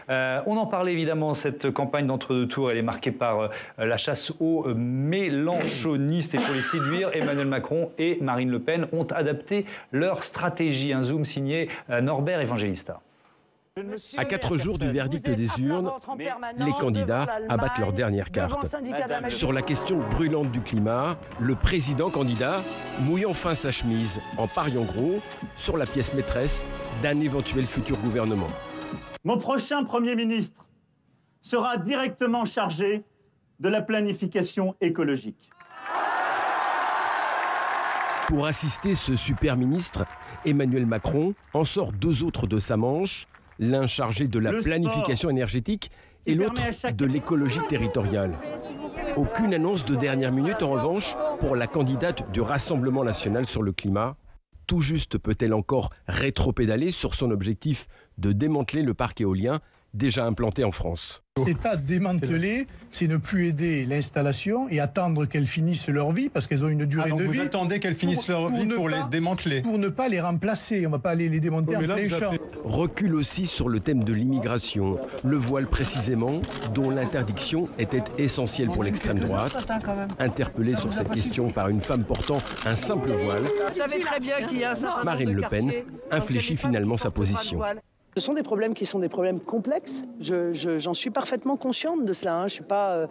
On en parlait évidemment, cette campagne d'entre-deux tours, elle est marquée par la chasse aux mélanchonistes. Et pour les séduire, Emmanuel Macron et Marine Le Pen ont adapté leur stratégie. Un zoom signé Norbert Evangelista. À 4 jours du verdict des urnes, les candidats abattent leur dernière carte. Sur la question brûlante du climat, le président candidat mouille enfin sa chemise en pariant gros sur la pièce maîtresse d'un éventuel futur gouvernement. Mon prochain Premier ministre sera directement chargé de la planification écologique. Pour assister ce super ministre, Emmanuel Macron en sort 2 autres de sa manche, l'un chargé de la planification énergétique et l'autre de l'écologie territoriale. Aucune annonce de dernière minute en revanche pour la candidate du Rassemblement national sur le climat. Tout juste peut-elle encore rétropédaler sur son objectif de démanteler le parc éolien déjà implanté en France. C'est pas démanteler, c'est ne plus aider l'installation et attendre qu'elles finissent leur vie parce qu'elles ont une durée de vie. Vous attendez qu'elles finissent leur vie pour les démanteler. Pour ne pas les remplacer, on ne va pas aller les démonter en plein champ. Recul aussi sur le thème de l'immigration, le voile précisément, dont l'interdiction était essentielle pour l'extrême droite. Interpellée sur cette question par une femme portant un simple voile, Marine Le Pen infléchit finalement sa position. Ce sont des problèmes qui sont des problèmes complexes. J'en suis parfaitement consciente de cela. Je ne suis pas,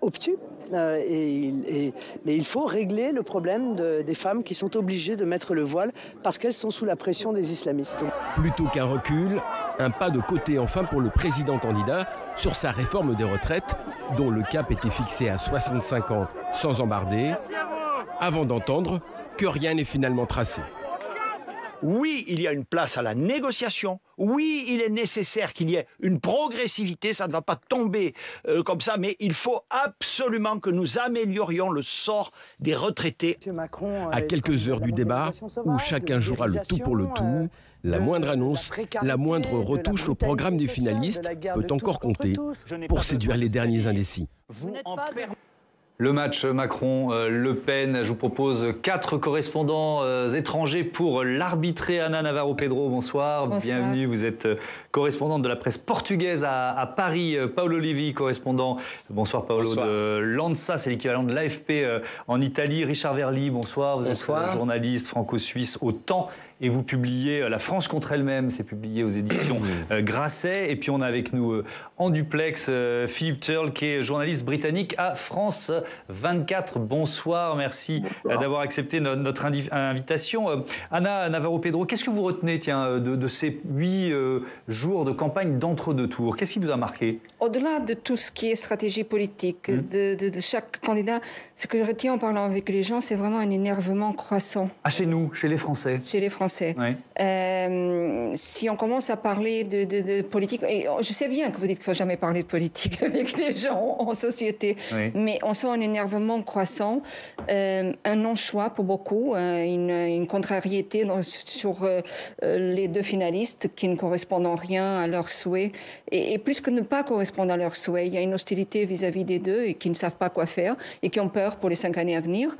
obtus. Mais il faut régler le problème des femmes qui sont obligées de mettre le voile parce qu'elles sont sous la pression des islamistes. Plutôt qu'un recul, un pas de côté enfin pour le président candidat sur sa réforme des retraites, dont le cap était fixé à 65 ans sans embarder, avant d'entendre que rien n'est finalement tracé. Oui, il y a une place à la négociation. Oui, il est nécessaire qu'il y ait une progressivité. Ça ne va pas tomber comme ça, mais il faut absolument que nous améliorions le sort des retraités. À quelques heures du débat, où chacun jouera le tout pour le tout, la moindre annonce, la moindre retouche au programme des finalistes peut encore compter pour séduire les derniers indécis. Le match Macron-Le Pen, je vous propose 4 correspondants étrangers pour l'arbitrer. Ana Navarro-Pedro, bonsoir. Bienvenue, vous êtes correspondante de la presse portugaise à Paris. Paolo Levi, correspondant, bonsoir Paolo, de l'ANSA, c'est l'équivalent de l'AFP en Italie. Richard Verly, bonsoir. Vous êtes journaliste franco-suisse au Temps et vous publiez La France contre elle-même, c'est publié aux éditions Grasset. Et puis on a avec nous en duplex Philippe Turle, qui est journaliste britannique à France 24. Bonsoir, merci d'avoir accepté notre invitation. Ana Navarro-Pedro, qu'est-ce que vous retenez de ces 8 jours de campagne d'entre-deux tours? Qu'est-ce qui vous a marqué? Au-delà de tout ce qui est stratégie politique de chaque candidat, ce que je retiens en parlant avec les gens, c'est vraiment un énervement croissant. Ah, chez nous, chez les Français? Chez les Français. Oui. Si on commence à parler de politique, et je sais bien que vous dites qu'il ne faut jamais parler de politique avec les gens en société, mais on sent un énervement croissant, un non-choix pour beaucoup, une contrariété sur les 2 finalistes qui ne correspondent en rien à leurs souhaits. Et plus que ne pas correspondre à leurs souhaits, il y a une hostilité vis-à-vis des 2 et qui ne savent pas quoi faire et qui ont peur pour les 5 années à venir.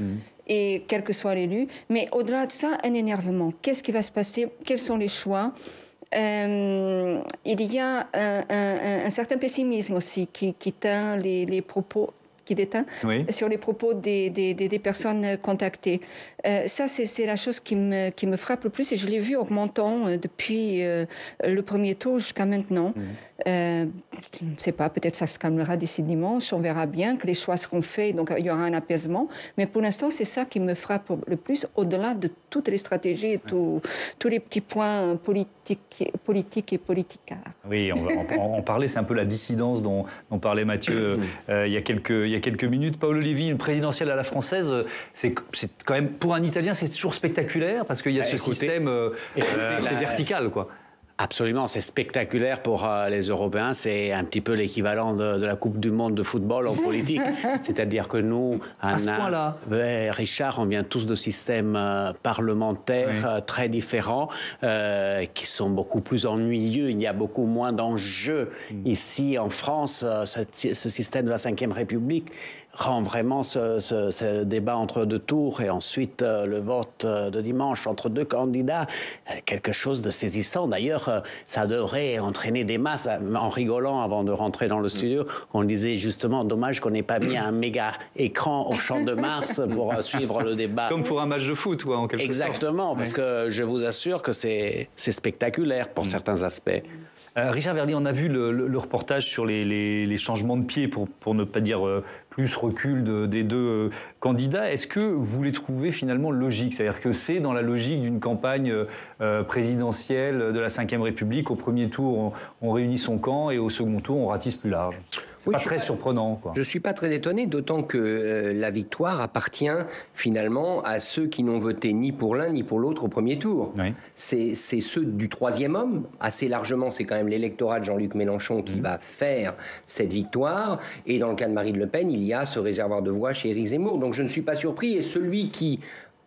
Et quel que soit l'élu. Mais au-delà de ça, un énervement. Qu'est-ce qui va se passer? Quels sont les choix? Il y a un certain pessimisme aussi qui teint les propos, qui déteint sur les propos des personnes contactées. Ça, c'est la chose qui me frappe le plus et je l'ai vu augmentant depuis le premier tour jusqu'à maintenant. Je ne sais pas, peut-être ça se calmera d'ici dimanche, on verra bien que les choix seront faits, donc il y aura un apaisement. Mais pour l'instant, c'est ça qui me frappe le plus, au-delà de toutes les stratégies et tous les petits points politiques et politicards. Oui, on va en parler, c'est un peu la dissidence dont parlait Mathieu il y a quelques minutes. Paolo Levi, une présidentielle à la française, c'est quand même, pour un Italien, c'est toujours spectaculaire, parce qu'il y a ce système assez vertical, quoi. Absolument, c'est spectaculaire pour les Européens. C'est un petit peu l'équivalent de la Coupe du Monde de football en politique. C'est-à-dire que nous, à ce point-là, Richard, on vient tous de systèmes parlementaires très différents, qui sont beaucoup plus ennuyeux. Il y a beaucoup moins d'enjeux ici en France. Ce système de la Ve République, rend vraiment ce débat entre deux tours et ensuite le vote de dimanche entre deux candidats quelque chose de saisissant. D'ailleurs, ça devrait entraîner des masses. En rigolant avant de rentrer dans le studio, on disait justement dommage qu'on n'ait pas mis un méga écran au Champ de Mars pour suivre le débat. Comme pour un match de foot, en quelque sorte. Exactement, parce que je vous assure que c'est spectaculaire pour certains aspects. Richard Verdi, on a vu le reportage sur les changements de pied, pour ne pas dire plus recul des deux candidats. Est-ce que vous les trouvez finalement logiques? C'est-à-dire que c'est dans la logique d'une campagne présidentielle de la Ve République. Au premier tour, on réunit son camp et au second tour, on ratisse plus large. C'est pas très surprenant, quoi. Je ne suis pas très étonné, d'autant que la victoire appartient finalement à ceux qui n'ont voté ni pour l'un ni pour l'autre au premier tour. Oui. C'est ceux du troisième homme, assez largement, c'est quand même l'électorat de Jean-Luc Mélenchon qui va faire cette victoire. Et dans le cas de Marine Le Pen, il y a ce réservoir de voix chez Éric Zemmour. Donc je ne suis pas surpris. Et celui qui,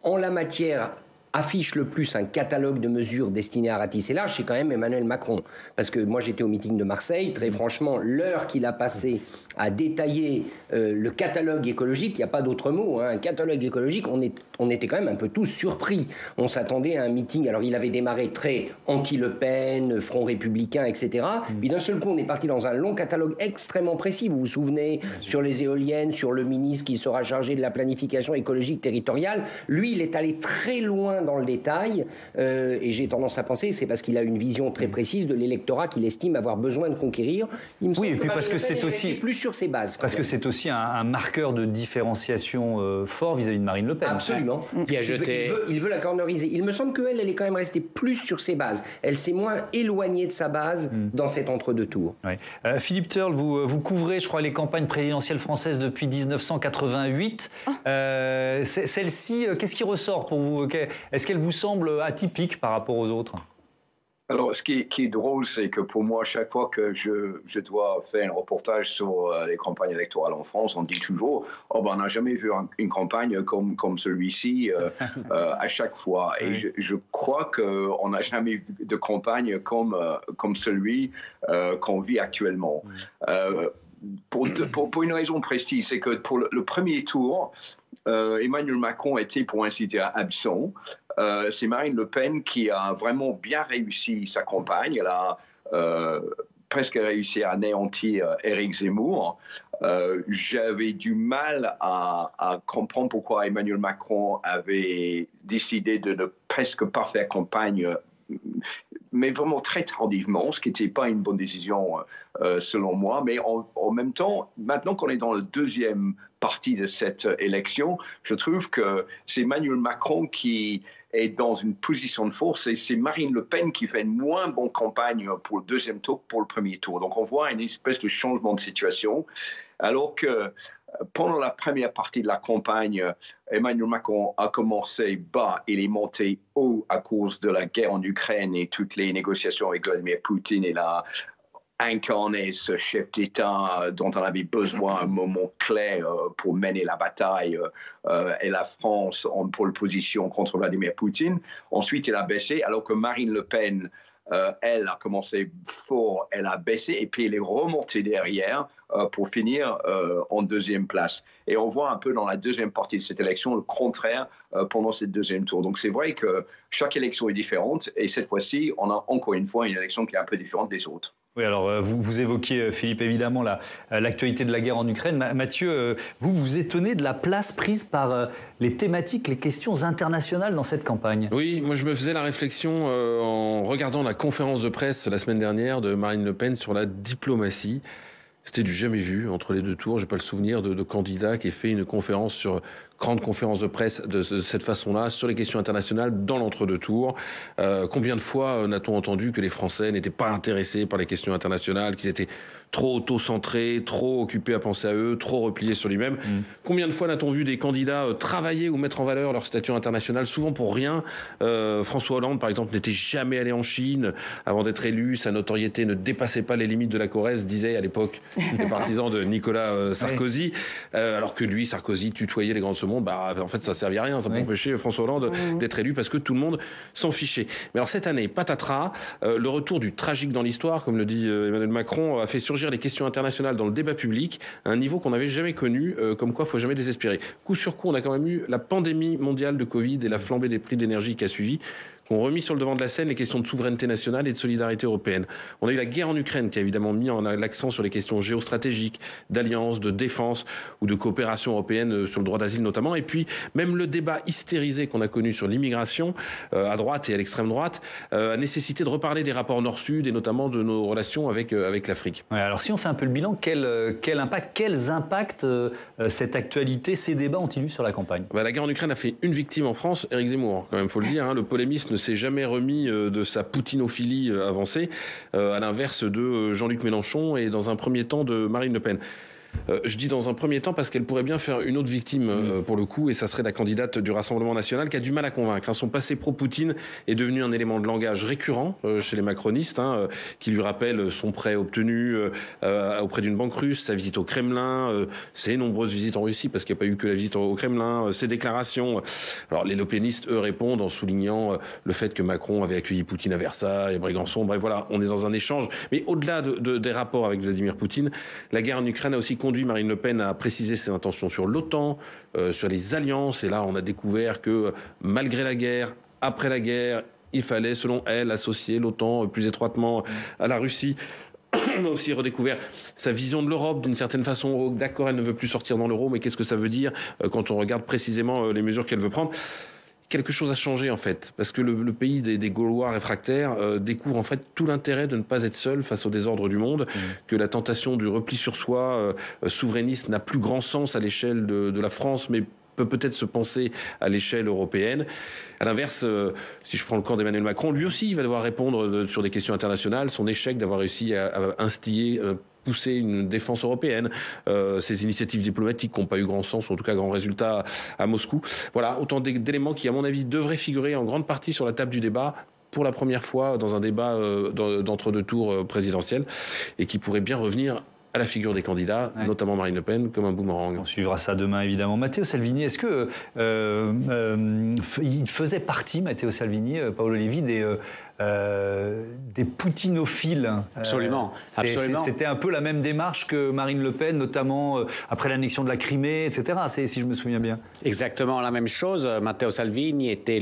en la matière, affiche le plus un catalogue de mesures destinées à ratisser large, c'est quand même Emmanuel Macron. Parce que moi, j'étais au meeting de Marseille. Très franchement, l'heure qu'il a passé à détailler le catalogue écologique, il n'y a pas d'autre mot, un catalogue écologique, on était quand même un peu tous surpris. On s'attendait à un meeting. Alors, il avait démarré très anti-Le Pen, Front républicain, etc. Puis d'un seul coup, on est parti dans un long catalogue extrêmement précis. Vous vous souvenez, sur les éoliennes, sur le ministre qui sera chargé de la planification écologique territoriale. Lui, il est allé très loin dans le détail, et j'ai tendance à penser que c'est parce qu'il a une vision très précise de l'électorat qu'il estime avoir besoin de conquérir. Oui, et puis parce que c'est aussi plus sur ses bases. Parce que c'est aussi un marqueur de différenciation fort vis-à-vis de Marine Le Pen. Absolument. Il veut la corneriser. Il me semble qu'elle est quand même restée plus sur ses bases. Elle s'est moins éloignée de sa base dans cet entre-deux tours. Ouais. Philippe Turle, vous couvrez, je crois, les campagnes présidentielles françaises depuis 1988. Celle-ci, qu'est-ce qui ressort pour vous? Est-ce qu'elle vous semble atypique par rapport aux autres? Alors, ce qui est drôle, c'est que pour moi, chaque fois que je dois faire un reportage sur les campagnes électorales en France, on dit toujours « Oh, ben, on n'a jamais vu une campagne comme celui-ci à chaque fois. » Et je crois qu'on n'a jamais vu de campagne comme celui qu'on vit actuellement. Pour une raison précise, c'est que pour le premier tour, Emmanuel Macron était, pour ainsi dire, absent. C'est Marine Le Pen qui a vraiment bien réussi sa campagne. Elle a presque réussi à anéantir Éric Zemmour. J'avais du mal à comprendre pourquoi Emmanuel Macron avait décidé de ne presque pas faire campagne, mais vraiment très tardivement, ce qui n'était pas une bonne décision selon moi. Mais en même temps, maintenant qu'on est dans la deuxième partie de cette élection, je trouve que c'est Emmanuel Macron qui est dans une position de force et c'est Marine Le Pen qui fait une moins bonne campagne pour le deuxième tour que pour le premier tour. Donc on voit une espèce de changement de situation, alors que pendant la première partie de la campagne, Emmanuel Macron a commencé bas, il est monté haut à cause de la guerre en Ukraine et toutes les négociations avec Vladimir Poutine. Il a incarné ce chef d'État dont on avait besoin à un moment clé pour mener la bataille et la France en pole position contre Vladimir Poutine. Ensuite, il a baissé, alors que Marine Le Pen, elle a commencé fort, elle a baissé et puis elle est remontée derrière pour finir en deuxième place. Et on voit un peu dans la deuxième partie de cette élection le contraire pendant cette deuxième tour. Donc c'est vrai que chaque élection est différente et cette fois-ci, on a encore une fois une élection qui est un peu différente des autres. Oui, alors vous évoquiez, Philippe, évidemment l'actualité de la guerre en Ukraine. Mathieu, vous étonnez de la place prise par les thématiques, les questions internationales dans cette campagne? Oui, moi je me faisais la réflexion en regardant la conférence de presse la semaine dernière de Marine Le Pen sur la diplomatie. C'était du jamais vu entre les deux tours. J'ai pas le souvenir de candidat qui ait fait une grande conférence de presse de cette façon-là sur les questions internationales dans l'entre-deux tours. Combien de fois n'a-t-on entendu que les Français n'étaient pas intéressés par les questions internationales, qu'ils étaient trop auto-centrés, trop occupés à penser à eux, trop repliés sur lui-même. Combien de fois n'a-t-on vu des candidats travailler ou mettre en valeur leur statut international, souvent pour rien. François Hollande, par exemple, n'était jamais allé en Chine avant d'être élu. Sa notoriété ne dépassait pas les limites de la Corrèze, disait à l'époque les partisans de Nicolas Sarkozy. Alors que lui, Sarkozy, tutoyait les grandes ce monde, en fait, ça ne servait à rien. Ça peut empêcher François Hollande d'être élu parce que tout le monde s'en fichait. Mais alors cette année, patatras, le retour du tragique dans l'histoire, comme le dit Emmanuel Macron, a fait surgir les questions internationales dans le débat public à un niveau qu'on n'avait jamais connu, comme quoi il ne faut jamais désespérer. Coup sur coup, on a quand même eu la pandémie mondiale de Covid et la flambée des prix d'énergie qui a suivi, qui ont remis sur le devant de la scène les questions de souveraineté nationale et de solidarité européenne. On a eu la guerre en Ukraine qui a évidemment mis l'accent sur les questions géostratégiques, d'alliance, de défense ou de coopération européenne sur le droit d'asile notamment. Et puis même le débat hystérisé qu'on a connu sur l'immigration à droite et à l'extrême droite a nécessité de reparler des rapports Nord-Sud et notamment de nos relations avec l'Afrique. Ouais, alors si on fait un peu le bilan, quels impacts cette actualité, ces débats ont-ils eu sur la campagne? La guerre en Ukraine a fait une victime en France, Éric Zemmour, quand même, faut le dire. Le polémiste ne s'est jamais remis de sa poutinophilie avancée, à l'inverse de Jean-Luc Mélenchon et dans un premier temps de Marine Le Pen. Je dis dans un premier temps parce qu'elle pourrait bien faire une autre victime pour le coup, et ça serait la candidate du Rassemblement national qui a du mal à convaincre. Son passé pro-Poutine est devenu un élément de langage récurrent chez les macronistes, qui lui rappelle son prêt obtenu auprès d'une banque russe, sa visite au Kremlin, ses nombreuses visites en Russie, parce qu'il n'y a pas eu que la visite au Kremlin, ses déclarations. Alors les lepénistes, eux, répondent en soulignant le fait que Macron avait accueilli Poutine à Versailles, Brégançon. Bref, voilà, on est dans un échange. Mais au-delà des rapports avec Vladimir Poutine, la guerre en Ukraine a aussi conduit Marine Le Pen à préciser ses intentions sur l'OTAN, sur les alliances. Et là, on a découvert que malgré la guerre, après la guerre, il fallait, selon elle, associer l'OTAN plus étroitement à la Russie. On a aussi redécouvert sa vision de l'Europe d'une certaine façon. D'accord, elle ne veut plus sortir dans l'euro, mais qu'est-ce que ça veut dire quand on regarde précisément les mesures qu'elle veut prendre? Quelque chose a changé en fait, parce que le pays des Gaulois réfractaires découvre en fait tout l'intérêt de ne pas être seul face au désordre du monde, que la tentation du repli sur soi souverainiste n'a plus grand sens à l'échelle de la France, mais peut peut-être se penser à l'échelle européenne. À l'inverse, si je prends le camp d'Emmanuel Macron, lui aussi il va devoir répondre sur des questions internationales, son échec d'avoir réussi à instiller pousser une défense européenne, ces initiatives diplomatiques qui n'ont pas eu grand sens, ou en tout cas grand résultat à Moscou. Voilà, autant d'éléments qui, à mon avis, devraient figurer en grande partie sur la table du débat pour la première fois dans un débat d'entre-deux tours présidentiels et qui pourraient bien revenir à la figure des candidats, notamment Marine Le Pen, comme un boomerang. On suivra ça demain, évidemment. Matteo Salvini, est-ce que il faisait partie, Matteo Salvini, Paolo Levi, des poutinophiles? Absolument, absolument. C'était un peu la même démarche que Marine Le Pen, notamment après l'annexion de la Crimée, etc., si je me souviens bien. Exactement la même chose. Matteo Salvini était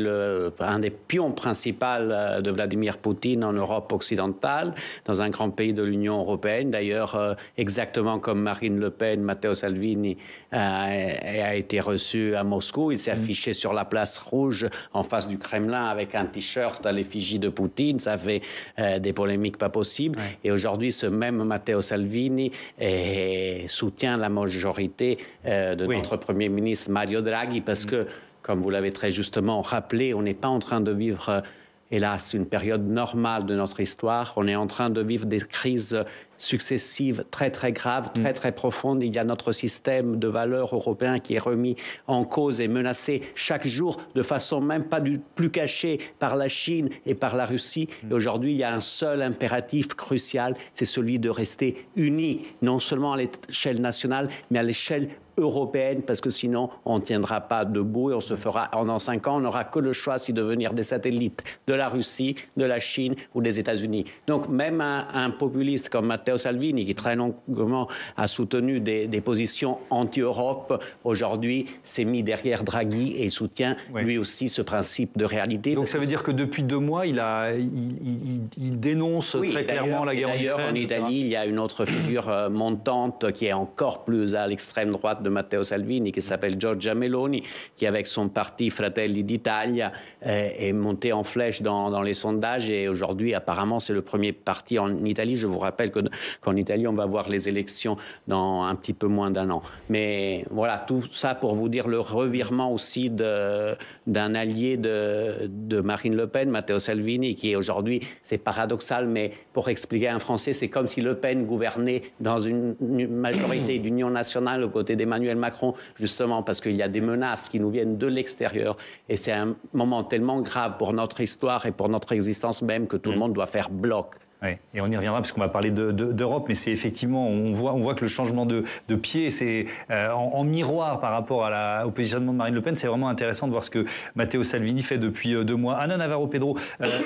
un des pions principaux de Vladimir Poutine en Europe occidentale, dans un grand pays de l'Union européenne. D'ailleurs, exactement comme Marine Le Pen, Matteo Salvini a été reçu à Moscou. Il s'est affiché sur la place rouge en face du Kremlin avec un t-shirt à l'effigie de Poutine. Ça fait des polémiques pas possibles. Ouais. Et aujourd'hui, ce même Matteo Salvini soutient la majorité de notre Premier ministre Mario Draghi parce que, comme vous l'avez très justement rappelé, on n'est pas en train de vivre... hélas, une période normale de notre histoire. On est en train de vivre des crises successives très, très graves, très, très profondes. Il y a notre système de valeurs européen qui est remis en cause et menacé chaque jour de façon même pas plus cachée par la Chine et par la Russie. Et aujourd'hui, il y a un seul impératif crucial, c'est celui de rester unis, non seulement à l'échelle nationale, mais à l'échelle européenne, parce que sinon, on ne tiendra pas debout et on se fera, dans 5 ans, on n'aura que le choix si devenir des satellites de la Russie, de la Chine ou des États-Unis. Donc, même un populiste comme Matteo Salvini, qui très longuement a soutenu des positions anti-Europe, aujourd'hui s'est mis derrière Draghi et soutient lui aussi ce principe de réalité. Donc, ça veut dire que depuis 2 mois, il dénonce très clairement la guerre en Ukraine. D'ailleurs, en Italie, il y a une autre figure montante qui est encore plus à l'extrême droite de Matteo Salvini, qui s'appelle Giorgia Meloni, qui avec son parti Fratelli d'Italia est monté en flèche dans les sondages et aujourd'hui apparemment c'est le premier parti en Italie. Je vous rappelle qu'en Italie on va voir les élections dans un petit peu moins d'1 an. Mais voilà, tout ça pour vous dire le revirement aussi d'un allié de Marine Le Pen, Matteo Salvini, qui est aujourd'hui, c'est paradoxal, mais pour expliquer à un Français, c'est comme si Le Pen gouvernait dans une majorité d'union nationale aux côtés d'Emmanuel Macron, justement parce qu'il y a des menaces qui nous viennent de l'extérieur. Et c'est un moment tellement grave pour notre histoire et pour notre existence même que tout le monde doit faire bloc. Oui, et on y reviendra parce qu'on va parler d'Europe, mais c'est effectivement, on voit que le changement de pied, c'est en miroir par rapport au positionnement de Marine Le Pen. C'est vraiment intéressant de voir ce que Matteo Salvini fait depuis 2 mois. Anna Navarro Pedro,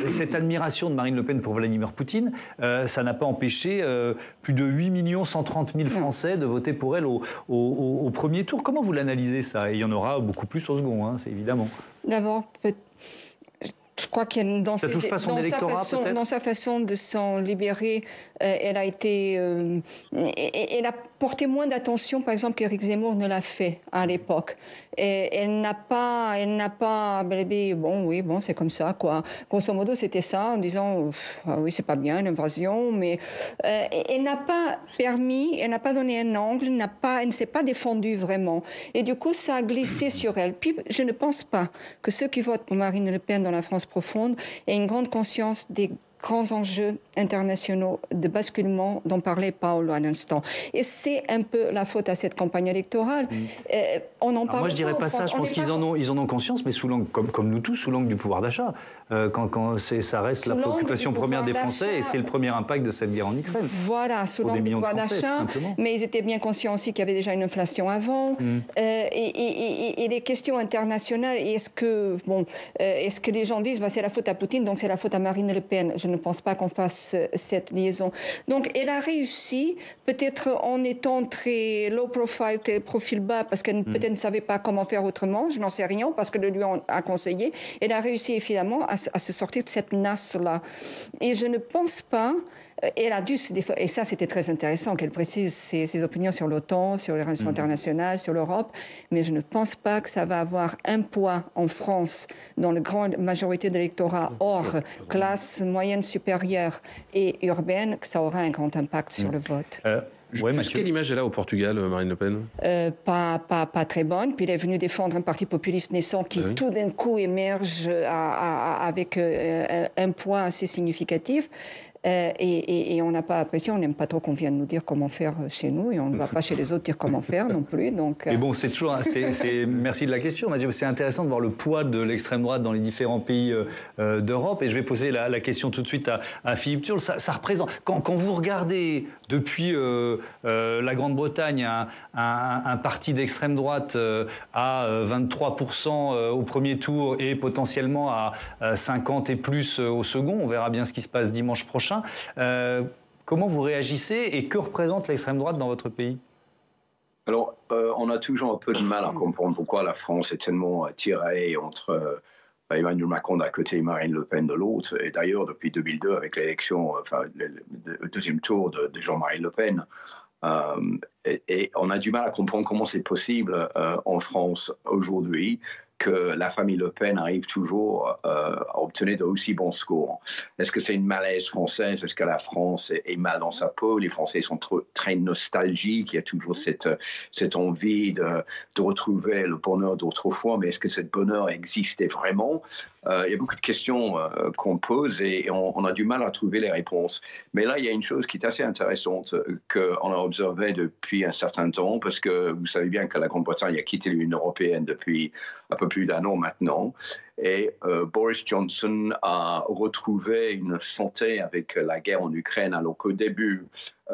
cette admiration de Marine Le Pen pour Vladimir Poutine, ça n'a pas empêché plus de 8 130 000 Français de voter pour elle au premier tour. Comment vous l'analysez ça? Et il y en aura beaucoup plus au second, hein, c'est évidemment. D'abord, je crois qu'elle dans sa façon de s'en libérer, elle a été, elle a porté moins d'attention, par exemple, qu'Éric Zemmour ne l'a fait à l'époque. Et elle n'a pas, bon, c'est comme ça, quoi. Grosso modo, c'était ça, en disant, oui, c'est pas bien l'invasion, mais elle n'a pas donné un angle, elle ne s'est pas défendue vraiment. Et du coup, ça a glissé sur elle. Puis, je ne pense pas que ceux qui votent pour Marine Le Pen dans la France profonde aient une grande conscience des grands enjeux internationaux de basculement dont parlait Paolo à l'instant. Et c'est un peu la faute à cette campagne électorale. On en parle. Moi, je dirais pas ça. Je pense qu'ils en ont conscience, mais sous l'angle, comme nous tous, sous l'angle du pouvoir d'achat. Quand ça reste la préoccupation première des Français, et c'est le premier impact de cette guerre en Ukraine. Voilà, sous l'angle du pouvoir d'achat. Mais ils étaient bien conscients aussi qu'il y avait déjà une inflation avant. Et les questions internationales. Est-ce que les gens disent, c'est la faute à Poutine, donc c'est la faute à Marine Le Pen? Je ne pense pas qu'on fasse cette liaison. Donc, elle a réussi, peut-être en étant très low profile, très profil bas, parce qu'elle peut-être ne savait pas comment faire autrement, je n'en sais rien, parce que le lui a conseillé. Elle a réussi, évidemment, à se sortir de cette nasse-là. Et je ne pense pas... Elle a dû se défendre, et ça c'était très intéressant qu'elle précise ses opinions sur l'OTAN, sur les relations internationales, sur l'Europe, mais je ne pense pas que ça va avoir un poids en France, dans la grande majorité de l'électorat hors classe moyenne supérieure et urbaine, que ça aura un grand impact sur le vote. Quelle image elle a au Portugal, Marine Le Pen? Pas très bonne. Puis elle est venue défendre un parti populiste naissant qui tout d'un coup émerge avec un poids assez significatif. Et on n'a pas apprécié, on n'aime pas trop qu'on vienne nous dire comment faire chez nous, et on ne va pas chez les autres dire comment faire non plus. Donc, Mais bon, c'est toujours... merci de la question, Mathieu. C'est intéressant de voir le poids de l'extrême droite dans les différents pays d'Europe. Et je vais poser la question tout de suite à Philippe Turle. Ça représente... Quand vous regardez depuis la Grande-Bretagne un parti d'extrême droite à 23% au premier tour et potentiellement à 50 et plus au second, on verra bien ce qui se passe dimanche prochain. Comment vous réagissez et que représente l'extrême droite dans votre pays? Alors, on a toujours un peu de mal à comprendre pourquoi la France est tellement tirée entre Emmanuel Macron d'un côté et Marine Le Pen de l'autre. Et d'ailleurs, depuis 2002, avec l'élection, le deuxième tour de Jean-Marie Le Pen, et on a du mal à comprendre comment c'est possible en France aujourd'hui que la famille Le Pen arrive toujours à obtenir de aussi bons scores. Est-ce que c'est une malaise française? Est-ce que la France est mal dans sa peau? Les Français sont très nostalgiques. Il y a toujours cette envie de retrouver le bonheur d'autrefois. Mais est-ce que ce bonheur existait vraiment? Il y a beaucoup de questions qu'on pose et on a du mal à trouver les réponses. Mais là, il y a une chose qui est assez intéressante qu'on a observée depuis un certain temps, parce que vous savez bien que la Grande-Bretagne a quitté l'Union européenne depuis un peu plus d'1 an maintenant. Et Boris Johnson a retrouvé une santé avec la guerre en Ukraine, alors qu'au début,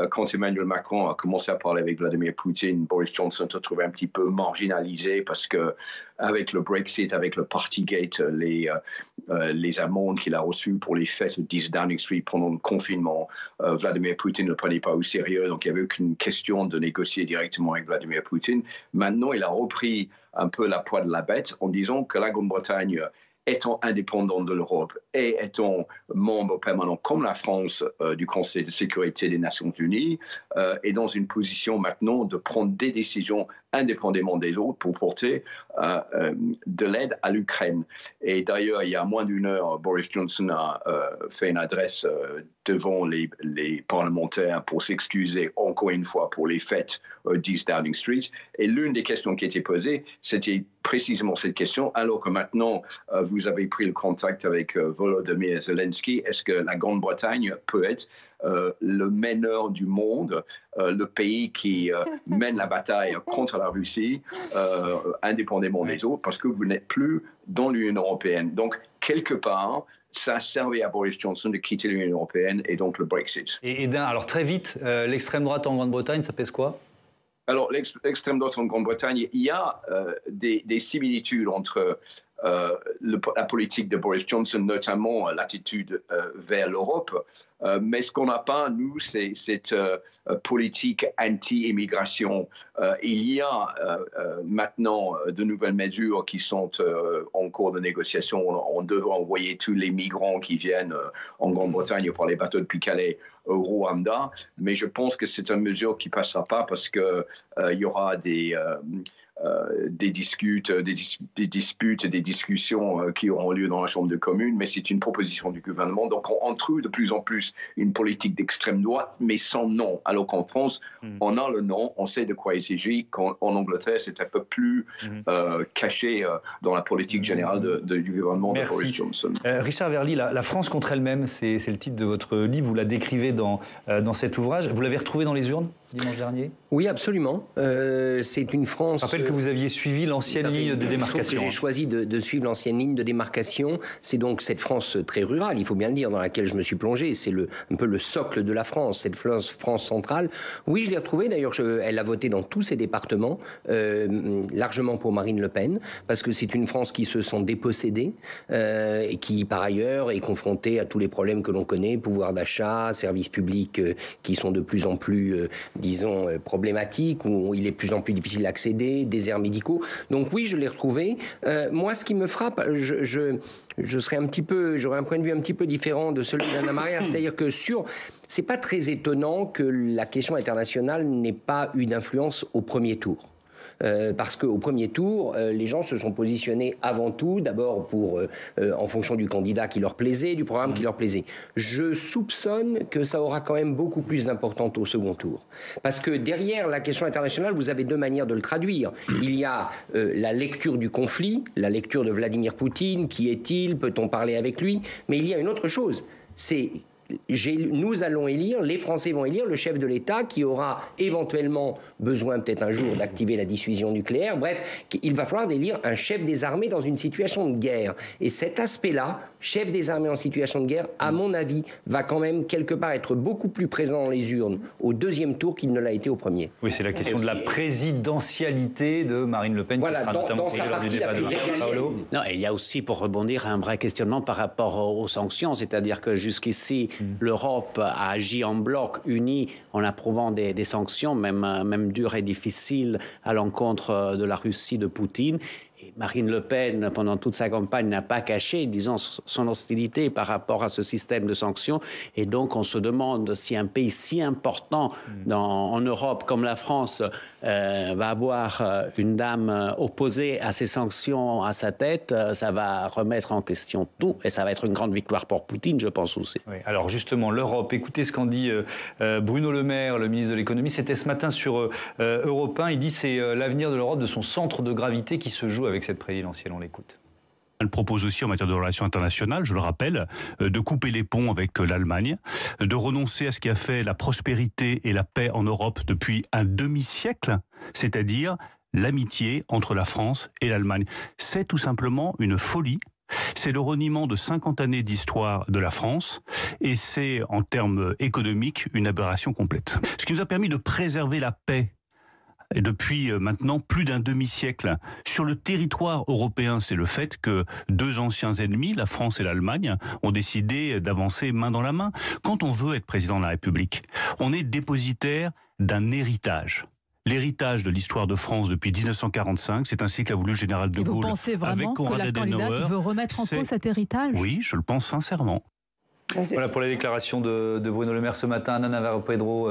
quand Emmanuel Macron a commencé à parler avec Vladimir Poutine, Boris Johnson se trouvait un petit peu marginalisé parce que avec le Brexit, avec le Partygate, les amendes qu'il a reçues pour les fêtes de 10 Downing Street pendant le confinement, Vladimir Poutine ne le prenait pas au sérieux, donc il n'y avait aucune question de négocier directement avec Vladimir Poutine. Maintenant, il a repris un peu la poids de la bête en disant que la Grande-Bretagne, étant indépendante de l'Europe et étant membre permanent comme la France du Conseil de sécurité des Nations Unies, est dans une position maintenant de prendre des décisions indépendamment des autres pour porter de l'aide à l'Ukraine. Et d'ailleurs, il y a moins d'1 heure, Boris Johnson a fait une adresse devant les parlementaires pour s'excuser encore une fois pour les fêtes 10 Downing Street. Et l'une des questions qui était posée, c'était précisément cette question, alors que maintenant, vous avez pris le contact avec Volodymyr Zelensky, est-ce que la Grande-Bretagne peut être le meneur du monde, le pays qui mène la bataille contre la Russie, indépendamment des autres, parce que vous n'êtes plus dans l'Union européenne. Donc, quelque part, ça a servi à Boris Johnson de quitter l'Union européenne et donc le Brexit. Alors très vite, l'extrême droite en Grande-Bretagne, ça pèse quoi ? Alors l'extrême droite en Grande-Bretagne, il y a des similitudes entre la politique de Boris Johnson, notamment l'attitude vers l'Europe. Mais ce qu'on n'a pas, nous, c'est cette politique anti-immigration. Il y a maintenant de nouvelles mesures qui sont en cours de négociation. On devrait envoyer tous les migrants qui viennent en Grande-Bretagne par les bateaux depuis Calais au Rwanda. Mais je pense que c'est une mesure qui ne passera pas parce qu'il y aura des disputes et des discussions qui auront lieu dans la Chambre des communes, mais c'est une proposition du gouvernement. Donc on trouve de plus en plus une politique d'extrême droite, mais sans nom. Alors qu'en France, on a le nom, on sait de quoi il s'agit. En Angleterre, c'est un peu plus caché dans la politique générale du gouvernement de Boris Johnson. Richard Verly, la France contre elle-même, c'est le titre de votre livre. Vous la décrivez dans cet ouvrage. Vous l'avez retrouvé dans les urnes dimanche dernier ? Oui, absolument. C'est une France... Je rappelle que vous aviez suivi l'ancienne ligne de démarcation. J'ai choisi de suivre l'ancienne ligne de démarcation. C'est donc cette France très rurale, il faut bien le dire, dans laquelle je me suis plongé. C'est un peu le socle de la France, cette France centrale. Oui, je l'ai retrouvée. D'ailleurs, elle a voté dans tous ses départements, largement pour Marine Le Pen, parce que c'est une France qui se sent dépossédée, et qui, par ailleurs, est confrontée à tous les problèmes que l'on connaît, pouvoir d'achat, services publics qui sont de plus en plus... disons, problématiques, où il est de plus en plus difficile d'accéder, déserts médicaux. Donc oui, je l'ai retrouvé. Moi, ce qui me frappe, j'aurais un point de vue un petit peu différent de celui d'Anna Maria, c'est-à-dire que c'est pas très étonnant que la question internationale n'ait pas eu d'influence au premier tour. Parce qu'au premier tour, les gens se sont positionnés avant tout, d'abord en fonction du candidat qui leur plaisait, du programme qui leur plaisait. Je soupçonne que ça aura quand même beaucoup plus d'importance au second tour. Parce que derrière la question internationale, vous avez deux manières de le traduire. Il y a la lecture du conflit, la lecture de Vladimir Poutine, qui est-il, peut-on parler avec lui ? Mais il y a une autre chose, nous allons élire, les Français vont élire le chef de l'État qui aura éventuellement besoin peut-être un jour d'activer la dissuasion nucléaire. Bref, il va falloir élire un chef des armées dans une situation de guerre. Et cet aspect-là, chef des armées en situation de guerre, à mon avis, va quand même quelque part être beaucoup plus présent dans les urnes au deuxième tour qu'il ne l'a été au premier. Oui, c'est la question de la présidentialité de Marine Le Pen qui sera notamment sa partie la plus régalienne. Non, et il y a aussi, pour rebondir, un vrai questionnement par rapport aux sanctions, c'est-à-dire que jusqu'ici, l'Europe a agi en bloc, uni, en approuvant des sanctions, même dures et difficiles, à l'encontre de la Russie de Poutine. Et Marine Le Pen, pendant toute sa campagne, n'a pas caché, disons, son hostilité par rapport à ce système de sanctions. Et donc, on se demande si un pays si important en Europe comme la France va avoir une dame opposée à ces sanctions à sa tête. Ça va remettre en question tout. Et ça va être une grande victoire pour Poutine, je pense aussi. Oui, alors justement, l'Europe, écoutez ce qu'en dit Bruno Le Maire, le ministre de l'économie. C'était ce matin sur Europe 1. Il dit que c'est l'avenir de l'Europe, de son centre de gravité qui se joue avec cette présidentielle. On l'écoute. Elle propose aussi en matière de relations internationales, je le rappelle, de couper les ponts avec l'Allemagne, de renoncer à ce qui a fait la prospérité et la paix en Europe depuis un demi-siècle, c'est-à-dire l'amitié entre la France et l'Allemagne. C'est tout simplement une folie. C'est le reniement de 50 années d'histoire de la France et c'est, en termes économiques, une aberration complète. Ce qui nous a permis de préserver la paix et depuis maintenant plus d'un demi-siècle sur le territoire européen, c'est le fait que deux anciens ennemis, la France et l'Allemagne, ont décidé d'avancer main dans la main. Quand on veut être président de la République, on est dépositaire d'un héritage. L'héritage de l'histoire de France depuis 1945, c'est ainsi qu'a voulu le général de Gaulle. Vous pensez vraiment que la candidate veut remettre en cause cet héritage ? Oui, je le pense sincèrement. Voilà pour les déclarations de Bruno Le Maire ce matin. Anna Navarro-Pedro,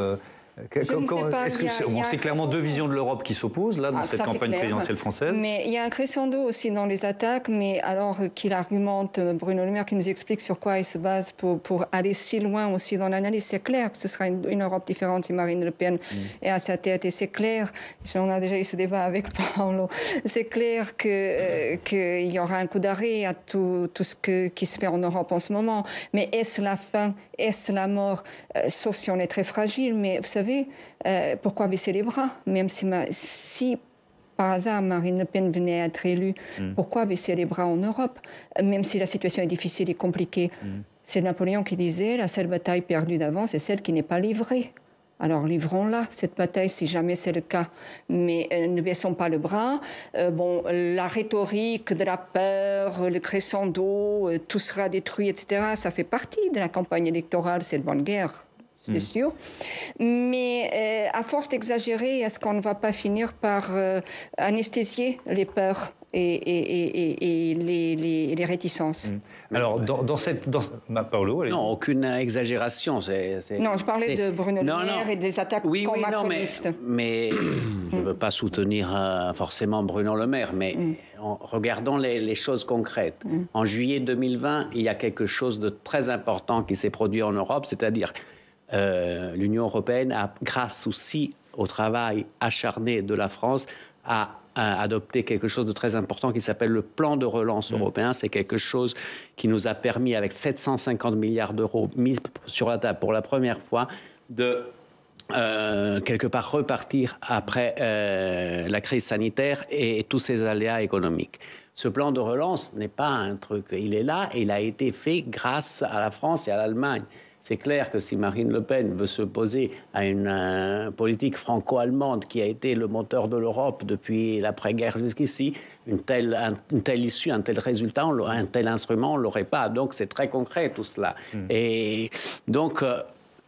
c'est clairement deux visions de l'Europe qui s'opposent là dans cette campagne présidentielle française. Mais il y a un crescendo aussi dans les attaques, mais alors qu'il argumente, Bruno Le Maire qui nous explique sur quoi il se base pour aller si loin aussi dans l'analyse. C'est clair que ce sera une Europe différente si Marine Le Pen est à sa tête, et c'est clair, on a déjà eu ce débat avec Paolo, c'est clair qu'il y aura un coup d'arrêt à tout ce qui se fait en Europe en ce moment. Mais est-ce la fin, est-ce la mort, sauf si on est très fragile, mais vous savez, pourquoi baisser les bras, même si par hasard Marine Le Pen venait à être élue, pourquoi baisser les bras en Europe, même si la situation est difficile et compliquée. C'est Napoléon qui disait, la seule bataille perdue d'avance, c'est celle qui n'est pas livrée. Alors livrons-la, cette bataille, si jamais c'est le cas. Mais ne baissons pas le bras. La rhétorique de la peur, le crescendo, tout sera détruit, etc., ça fait partie de la campagne électorale, c'est le vent de guerre. C'est sûr. Mais à force d'exagérer, est-ce qu'on ne va pas finir par anesthésier les peurs et les réticences? Alors, dans cette... Paolo, non, aucune exagération. Non, je parlais de Bruno Le Maire et des attaques macronistes. Mais je ne veux pas soutenir forcément Bruno Le Maire, mais regardons les choses concrètes. En juillet 2020, il y a quelque chose de très important qui s'est produit en Europe, c'est-à-dire l'Union européenne, grâce aussi au travail acharné de la France, a adopté quelque chose de très important qui s'appelle le plan de relance européen. C'est quelque chose qui nous a permis, avec 750 milliards d'euros mis sur la table pour la première fois, de quelque part repartir après la crise sanitaire et tous ces aléas économiques. Ce plan de relance n'est pas un truc, il est là et il a été fait grâce à la France et à l'Allemagne. C'est clair que si Marine Le Pen veut s'opposer à une politique franco-allemande qui a été le moteur de l'Europe depuis l'après-guerre jusqu'ici, une telle issue, un tel résultat, un tel instrument, on ne l'aurait pas. Donc c'est très concret tout cela. Et donc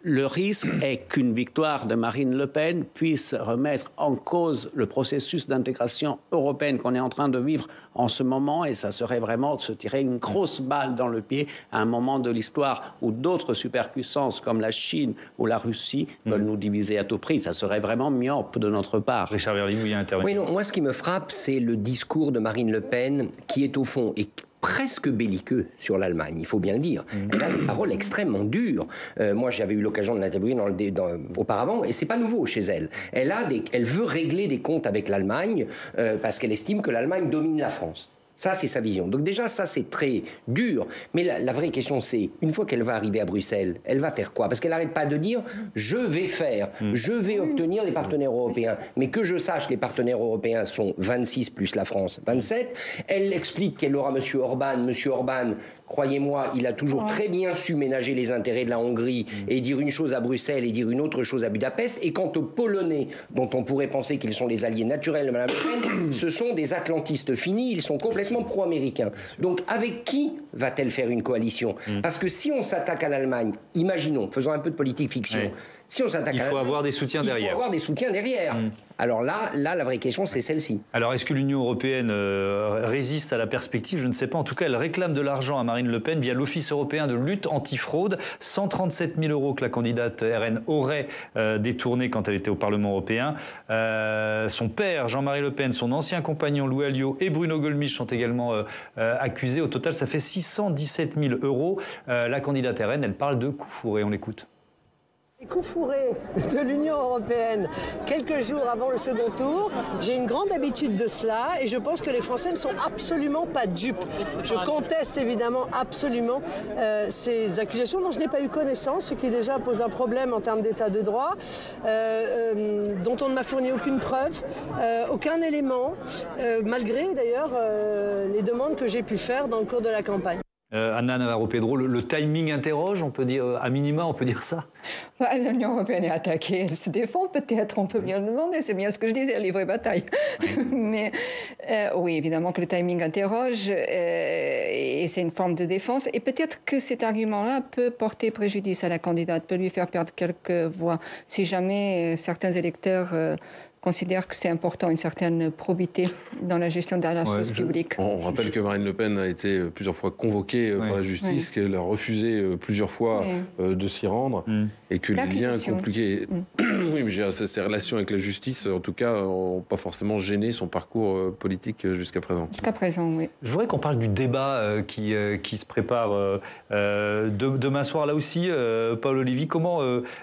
le risque est qu'une victoire de Marine Le Pen puisse remettre en cause le processus d'intégration européenne qu'on est en train de vivre en ce moment, et ça serait vraiment se tirer une grosse balle dans le pied à un moment de l'histoire où d'autres superpuissances comme la Chine ou la Russie veulent nous diviser à tout prix. Ça serait vraiment myope de notre part. Richard Verly, vous y intervenir. Oui, non, moi ce qui me frappe, c'est le discours de Marine Le Pen qui est au fond presque belliqueux sur l'Allemagne, il faut bien le dire. Elle a des paroles extrêmement dures. Moi, j'avais eu l'occasion de l'interviewer auparavant, et c'est pas nouveau chez elle. Elle veut régler des comptes avec l'Allemagne parce qu'elle estime que l'Allemagne domine la France. Ça, c'est sa vision. Donc déjà, ça, c'est très dur. Mais la vraie question, c'est, une fois qu'elle va arriver à Bruxelles, elle va faire quoi? Parce qu'elle n'arrête pas de dire, je vais obtenir des partenaires européens. Mais que je sache, les partenaires européens sont 26 plus la France, 27. Elle explique qu'elle aura M. Orban. M. Orban, croyez-moi, il a toujours très bien su ménager les intérêts de la Hongrie et dire une chose à Bruxelles et dire une autre chose à Budapest. Et quant aux Polonais, dont on pourrait penser qu'ils sont les alliés naturels de Mme Le Pen, ce sont des atlantistes finis, ils sont complètement pro-américains. Donc avec qui va-t-elle faire une coalition? Parce que si on s'attaque à l'Allemagne, imaginons, faisons un peu de politique fiction, si on s'attaque il faut avoir des soutiens derrière. Il faut avoir des soutiens derrière. Alors là, la vraie question, c'est celle-ci. Alors, est-ce que l'Union européenne résiste à la perspective? Je ne sais pas. En tout cas, elle réclame de l'argent à Marine Le Pen via l'Office européen de lutte antifraude. 137 000 € que la candidate RN aurait détourné quand elle était au Parlement européen. Son père, Jean-Marie Le Pen, son ancien compagnon Louis Alliot et Bruno Gollnisch sont également accusés. Au total, ça fait 617 000 €. La candidate RN, elle parle de coups fourrés. On l'écoute. Les coups fourrés de l'Union européenne quelques jours avant le second tour, j'ai une grande habitude de cela et je pense que les Français ne sont absolument pas dupes. Je conteste évidemment absolument ces accusations dont je n'ai pas eu connaissance, ce qui déjà pose un problème en termes d'état de droit, dont on ne m'a fourni aucune preuve, aucun élément, malgré d'ailleurs les demandes que j'ai pu faire dans le cours de la campagne. Anna Navarro-Pedro, le timing interroge, on peut dire, à minima, on peut dire ça? L'Union européenne est attaquée, elle se défend peut-être, on peut bien le demander, c'est bien ce que je disais, elle livre bataille. Mais oui, évidemment que le timing interroge, et c'est une forme de défense, et peut-être que cet argument-là peut porter préjudice à la candidate, peut lui faire perdre quelques voix, si jamais certains électeurs considère que c'est important, une certaine probité dans la gestion de la chose publique. On rappelle que Marine Le Pen a été plusieurs fois convoquée par la justice, qu'elle a refusé plusieurs fois de s'y rendre, et que les liens compliqués... Oui, mais ses relations avec la justice, en tout cas, n'ont pas forcément gêné son parcours politique jusqu'à présent. Jusqu'à présent, oui. Je voudrais qu'on parle du débat qui se prépare demain soir. Là aussi, Paolo Levi,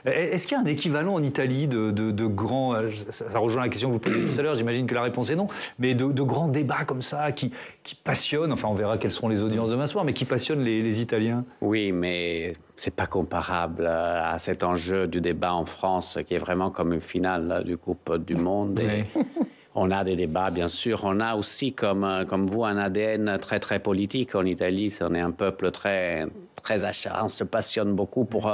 est-ce qu'il y a un équivalent en Italie de grands... Ça rejoint la question que vous posiez tout à l'heure, j'imagine que la réponse est non, mais de grands débats comme ça qui passionnent, enfin on verra quelles seront les audiences demain soir, mais qui passionnent les Italiens. Oui, mais c'est pas comparable à cet enjeu du débat en France qui est vraiment comme une finale du Coupe du Monde. Et On a des débats, bien sûr. On a aussi, comme vous, un ADN très, très politique. En Italie, on est un peuple très acharné, on se passionne beaucoup pour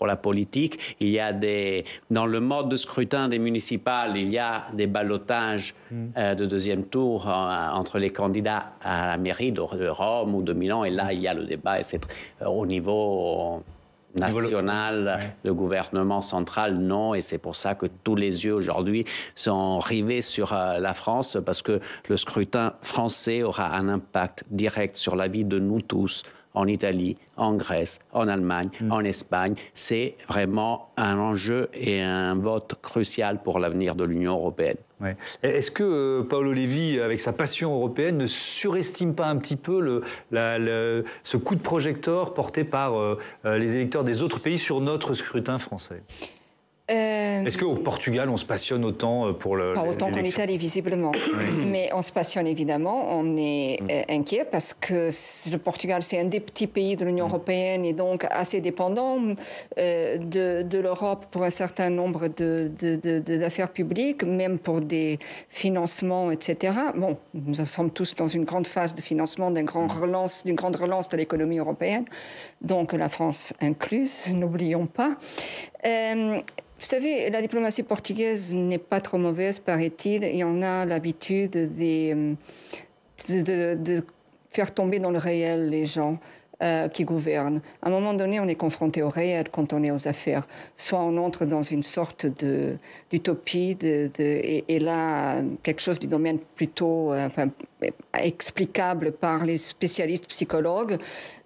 la politique. Il y a dans le mode de scrutin des municipales, il y a des ballottages de deuxième tour entre les candidats à la mairie de Rome ou de Milan. Et là, il y a le débat. Et c'est au niveau national, le gouvernement central, non. Et c'est pour ça que tous les yeux aujourd'hui sont rivés sur la France, parce que le scrutin français aura un impact direct sur la vie de nous tous, en Italie, en Grèce, en Allemagne, en Espagne. C'est vraiment un enjeu et un vote crucial pour l'avenir de l'Union européenne. Ouais. Est-ce que Paolo Levi, avec sa passion européenne, ne surestime pas un petit peu ce coup de projecteur porté par les électeurs des autres pays sur notre scrutin français ? Est-ce qu'au Portugal, on se passionne autant pour Pas autant qu'en Italie, visiblement. Oui. Mais on se passionne évidemment. On est inquiet parce que le Portugal, c'est un des petits pays de l'Union européenne et donc assez dépendant de l'Europe pour un certain nombre d'affaires publiques, même pour des financements, etc. Bon, nous sommes tous dans une grande phase de financement d'une grande relance de l'économie européenne, donc la France incluse, n'oublions pas. Vous savez, la diplomatie portugaise n'est pas trop mauvaise, paraît-il, et on a l'habitude de faire tomber dans le réel les gens qui gouvernent. À un moment donné, on est confronté au réel quand on est aux affaires. Soit on entre dans une sorte d'utopie, et là, quelque chose du domaine plutôt explicable par les spécialistes psychologues,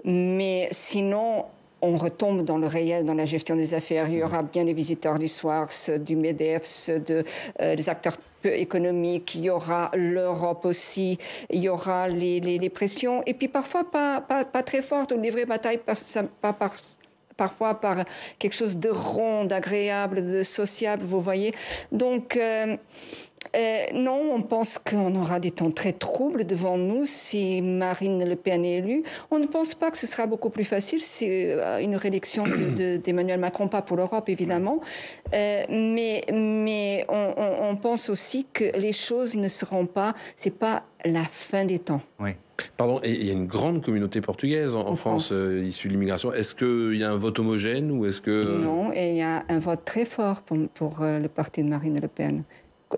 mais sinon, on retombe dans le réel, dans la gestion des affaires. Il y aura bien les visiteurs du soir, ceux du MEDEF, ceux des acteurs économiques, il y aura l'Europe aussi, il y aura les pressions, et puis parfois pas très fortes, ou les vraies batailles, parfois par quelque chose de rond, d'agréable, de sociable, vous voyez. Donc, non, on pense qu'on aura des temps très troubles devant nous si Marine Le Pen est élue. On ne pense pas que ce sera beaucoup plus facile. C'est une réélection d'Emmanuel Macron, pas pour l'Europe, évidemment. Mais on pense aussi que les choses ne seront pas... C'est pas la fin des temps. Oui. Pardon, et il y a une grande communauté portugaise en France issue de l'immigration. Est-ce qu'il y a un vote homogène ou est-ce que... Non, et il y a un vote très fort pour le parti de Marine Le Pen.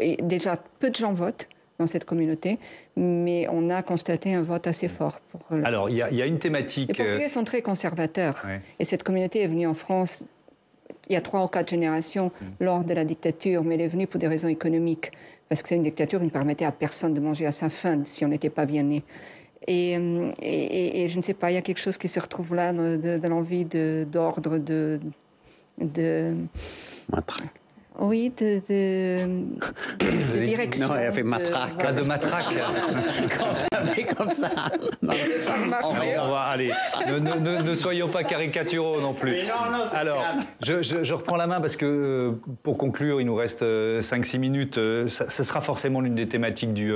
Et déjà, peu de gens votent dans cette communauté, mais on a constaté un vote assez fort. Alors, il y a une thématique... Les Portugais sont très conservateurs. Ouais. Et cette communauté est venue en France il y a 3 ou 4 générations lors de la dictature, mais elle est venue pour des raisons économiques. Parce que c'est une dictature qui ne permettait à personne de manger à sa faim si on n'était pas bien né. Et je ne sais pas, il y a quelque chose qui se retrouve là de l'envie d'ordre, de Matraque. Oui, de direction. Non, il a fait matraque. Pas de matraque. Quand on fait comme ça. On va aller. Ne soyons pas caricaturaux non plus. Alors, je reprends la main parce que pour conclure, il nous reste 5-6 minutes. Ce sera forcément l'une des thématiques du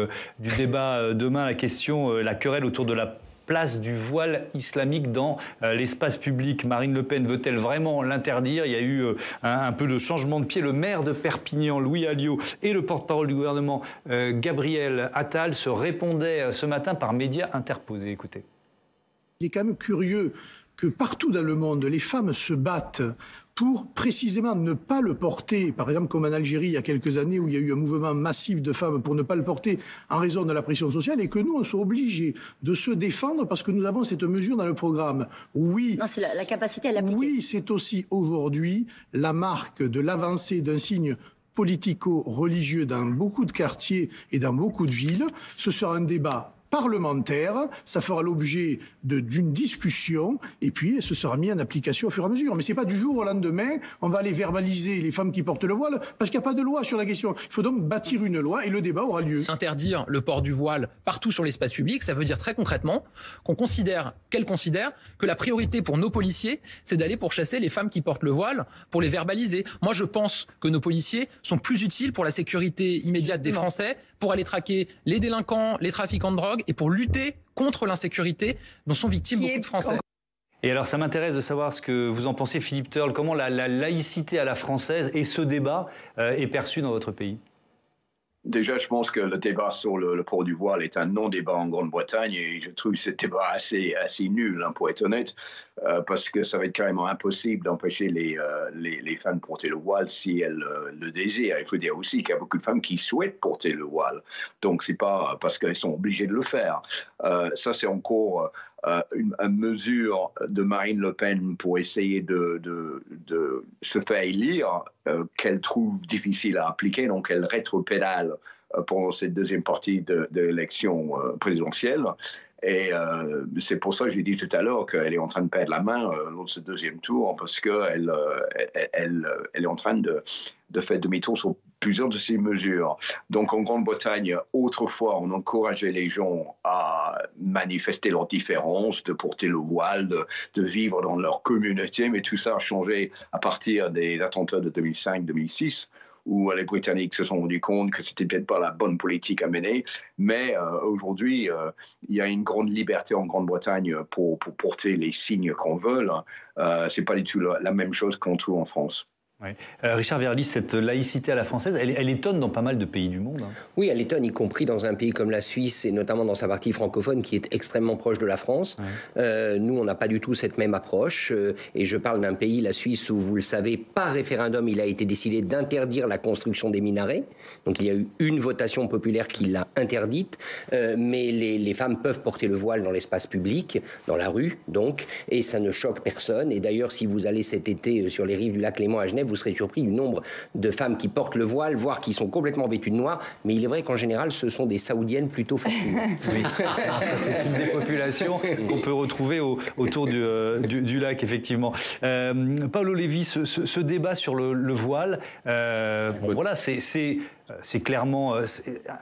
débat demain, la question, la querelle autour de la place du voile islamique dans l'espace public. Marine Le Pen veut-elle vraiment l'interdire ? Il y a eu un peu de changement de pied. Le maire de Perpignan, Louis Alliot, et le porte-parole du gouvernement, Gabriel Attal, se répondaient ce matin par médias interposés. Écoutez. Il est quand même curieux que partout dans le monde, les femmes se battent pour précisément ne pas le porter, par exemple comme en Algérie il y a quelques années où il y a eu un mouvement massif de femmes pour ne pas le porter en raison de la pression sociale, et que nous on soit obligés de se défendre parce que nous avons cette mesure dans le programme. Oui, non, c'est la capacité à l'appliquer. Oui, c'est aussi aujourd'hui la marque de l'avancée d'un signe politico-religieux dans beaucoup de quartiers et dans beaucoup de villes. Ce sera un débat parlementaire, ça fera l'objet d'une discussion et puis ce sera mis en application au fur et à mesure. Mais c'est pas du jour au lendemain, on va aller verbaliser les femmes qui portent le voile parce qu'il n'y a pas de loi sur la question. Il faut donc bâtir une loi et le débat aura lieu. Interdire le port du voile partout sur l'espace public, ça veut dire très concrètement qu'elle considère que la priorité pour nos policiers, c'est d'aller pourchasser les femmes qui portent le voile pour les verbaliser. Moi, je pense que nos policiers sont plus utiles pour la sécurité immédiate des Français, pour aller traquer les délinquants, les trafiquants de drogue, et pour lutter contre l'insécurité dont sont victimes beaucoup de Français. Et alors, ça m'intéresse de savoir ce que vous en pensez, Philippe Turle. Comment la laïcité à la française et ce débat est perçu dans votre pays ? Déjà, je pense que le débat sur le port du voile est un non-débat en Grande-Bretagne et je trouve ce débat assez nul, hein, pour être honnête, parce que ça va être carrément impossible d'empêcher les femmes de porter le voile si elles le désirent. Il faut dire aussi qu'il y a beaucoup de femmes qui souhaitent porter le voile, donc c'est pas parce qu'elles sont obligées de le faire. Ça, c'est encore une mesure de Marine Le Pen pour essayer de se faire élire qu'elle trouve difficile à appliquer, donc elle rétropédale pendant cette deuxième partie de l'élection présidentielle. Et c'est pour ça que j'ai dit tout à l'heure qu'elle est en train de perdre la main lors de ce deuxième tour, parce qu'elle est en train de faire demi-tour sur plusieurs de ces mesures. Donc en Grande-Bretagne, autrefois, on encourageait les gens à manifester leurs différences, de porter le voile, de vivre dans leur communauté, mais tout ça a changé à partir des attentats de 2005-2006, où les Britanniques se sont rendus compte que c'était peut-être pas la bonne politique à mener, mais aujourd'hui, il y a une grande liberté en Grande-Bretagne pour porter les signes qu'on veut. C'est pas du tout la même chose qu'on trouve en France. Oui. Richard Verly, cette laïcité à la française, elle étonne dans pas mal de pays du monde. Hein. Oui, elle étonne, y compris dans un pays comme la Suisse, et notamment dans sa partie francophone, qui est extrêmement proche de la France. Ouais. Nous, on n'a pas du tout cette même approche. Et je parle d'un pays, la Suisse, où, vous le savez, par référendum, il a été décidé d'interdire la construction des minarets. Donc il y a eu une votation populaire qui l'a interdite. Mais les femmes peuvent porter le voile dans l'espace public, dans la rue, donc, et ça ne choque personne. Et d'ailleurs, si vous allez cet été sur les rives du lac Léman à Genève, vous serez surpris du nombre de femmes qui portent le voile, voire qui sont complètement vêtues de noir. Mais il est vrai qu'en général, ce sont des Saoudiennes plutôt faciles. Oui. C'est une des populations qu'on peut retrouver autour du lac, effectivement. Paolo Levi, ce débat sur le voile, bon, voilà, c'est clairement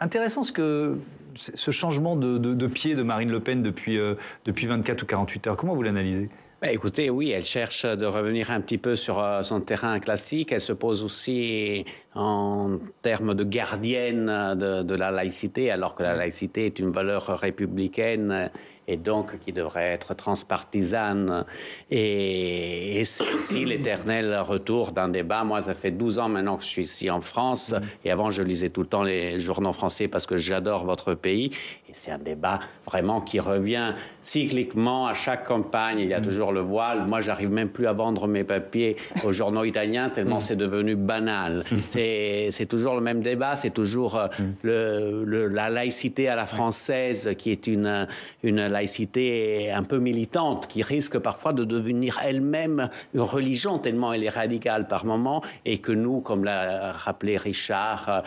intéressant ce changement de pied de Marine Le Pen depuis 24 ou 48 heures. Comment vous l'analysez ? Écoutez, oui, elle cherche de revenir un petit peu sur son terrain classique. Elle se pose aussi en termes de gardienne de la laïcité, alors que la laïcité est une valeur républicaine et donc qui devrait être transpartisane. Et c'est aussi l'éternel retour d'un débat. Moi, ça fait 12 ans maintenant que je suis ici en France, et avant, je lisais tout le temps les journaux français parce que j'adore votre pays. Et c'est un débat vraiment qui revient cycliquement à chaque campagne. Il y a toujours le voile. Moi, j'arrive même plus à vendre mes papiers aux journaux italiens tellement c'est devenu banal. C'est toujours le même débat. C'est toujours la laïcité à la française qui est une laïcité un peu militante, qui risque parfois de devenir elle-même une religion tellement elle est radicale par moments, et que nous, comme l'a rappelé Richard,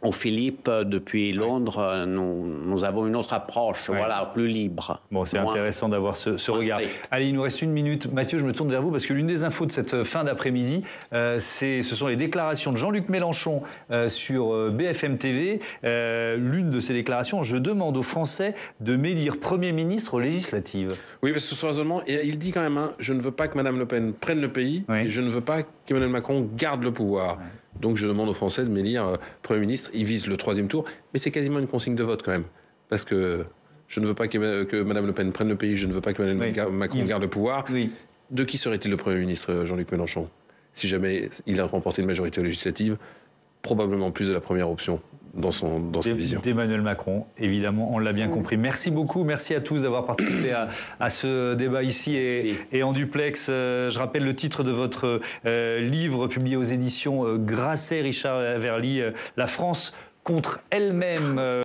Au Philippe, depuis Londres, nous avons une autre approche, voilà, plus libre. Bon, c'est intéressant d'avoir ce regard. Allez, il nous reste une minute. Mathieu, je me tourne vers vous, parce que l'une des infos de cette fin d'après-midi, ce sont les déclarations de Jean-Luc Mélenchon sur BFM TV. L'une de ces déclarations, je demande aux Français de m'élire Premier ministre aux législatives. Oui, parce que ce raisonnement, et il dit quand même, je ne veux pas que Mme Le Pen prenne le pays, et je ne veux pas qu'Emmanuel Macron garde le pouvoir. Donc je demande aux Français de m'élire Premier ministre. Ils visent le 3e tour, mais c'est quasiment une consigne de vote quand même. Parce que je ne veux pas que Mme Le Pen prenne le pays, je ne veux pas que Emmanuel Macron garde le pouvoir. Oui. De qui serait-il le Premier ministre, Jean-Luc Mélenchon ? Si jamais il a remporté une majorité législative, probablement plus de la première option dans sa vision. D'Emmanuel Macron, évidemment, on l'a bien compris. Merci beaucoup, merci à tous d'avoir participé à ce débat ici et en duplex. Je rappelle le titre de votre livre publié aux éditions Grasset, Richard Verly, La France contre elle-même.